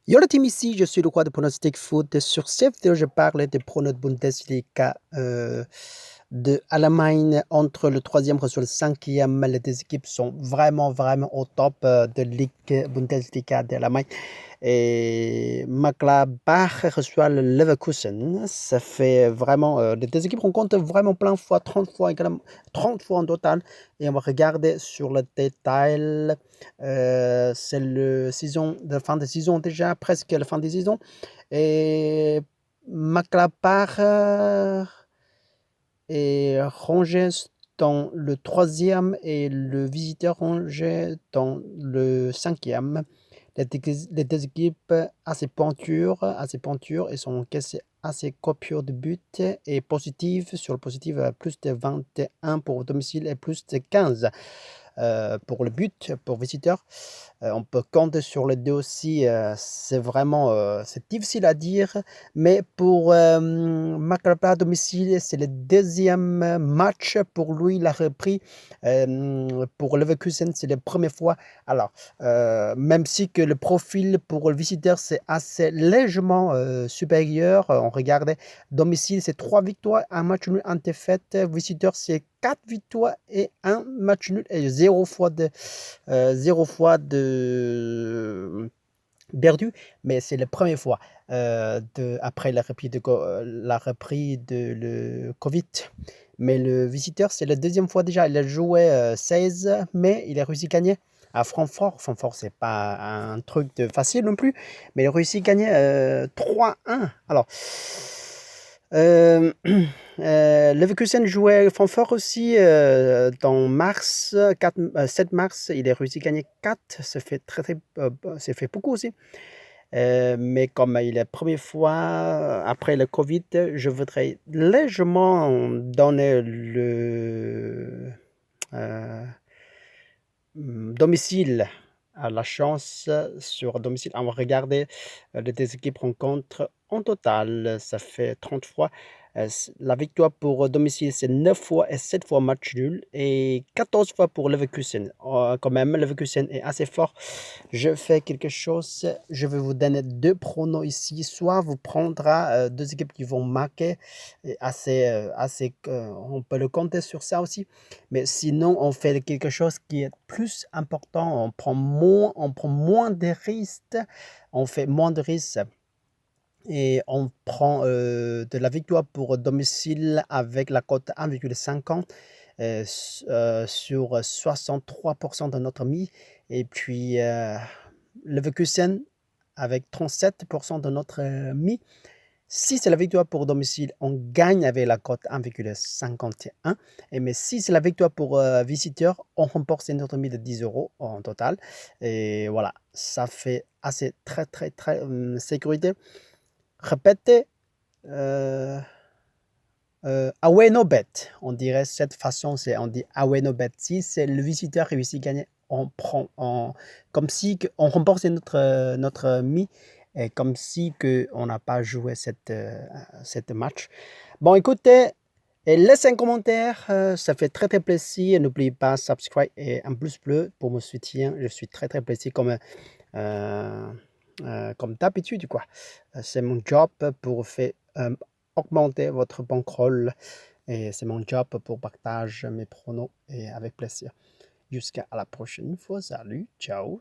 Yo la team, ici, je suis le roi de pronostic foot. Sur cette vidéo, je parle des pronos de Bundesliga de Allemagne entre le troisième et le cinquième. Les deux équipes sont vraiment au top de Ligue Bundesliga d'Allemagne. Et Mönchengladbach reçoit le Leverkusen. Ça fait vraiment, les deux équipes rencontrent vraiment plein de fois, 30 fois, également, 30 fois en total. Et on va regarder sur le détail. C'est le saison de fin de saison déjà, presque la fin de saison. Et Mönchengladbach est rangé dans le troisième et le visiteur rangé dans le cinquième. Les deux équipes assez pointures et sont encaissées assez copieux de buts et positifs. Sur le positif, plus de 21 pour domicile et plus de 15 pour le but, pour visiteur. On peut compter sur les deux aussi. C'est vraiment c'est difficile à dire, mais pour Mönchengladbach à domicile, c'est le deuxième match pour lui. Il a repris. Pour Leverkusen, c'est la première fois. Alors, même si que le profil pour le visiteur, c'est assez légèrement supérieur. On regardait domicile, c'est 3 victoires, un match nul, un défaite. Visiteur, c'est 4 victoires et un match nul et 0 fois de 0 fois de perdu, mais c'est la première fois après la reprise de le Covid. Mais le visiteur, c'est la deuxième fois déjà. Il a joué 16, mais il a réussi à gagner à Francfort. Francfort, c'est pas un truc de facile non plus, mais il a réussi à gagner 3-1. Alors, euh, Leverkusen jouait Francfort aussi dans mars, 7 mars. Il a réussi à gagner 4. Ça fait ça fait beaucoup aussi. Mais comme il est la première fois après le Covid, je voudrais légèrement donner le domicile à la chance sur domicile. On va regarder les deux équipes rencontrent en total. Ça fait 30 fois. La victoire pour domicile, c'est 9 fois et 7 fois match nul et 14 fois pour Leverkusen. Quand même, Leverkusen est assez fort. Je fais quelque chose. Je vais vous donner deux pronos ici. Soit vous prendra deux équipes qui vont marquer. On peut le compter sur ça aussi. Mais sinon, on fait quelque chose qui est plus important. On prend moins de risques. On fait moins de risques. Et on prend de la victoire pour domicile avec la cote 1,50 sur 63% de notre mis. Et puis, Leverkusen avec 37% de notre mis. Si c'est la victoire pour domicile, on gagne avec la cote 1,51. Mais si c'est la victoire pour visiteur, on remporte notre mis de 10 euros en total. Et voilà, ça fait assez très sécurité. Répétez, away no bet. On dirait cette façon, on dit away no bet. Si c'est le visiteur réussit à gagner, comme si on remporte notre mi, et comme si que on n'a pas joué cette match. Bon, écoutez, et laissez un commentaire, ça fait très plaisir. N'oubliez pas subscribe et un pouce bleu pour me soutenir. Je suis très plaisir comme d'habitude, quoi. C'est mon job pour faire augmenter votre bankroll et c'est mon job pour partager mes pronos et avec plaisir. Jusqu'à la prochaine fois. Salut, ciao.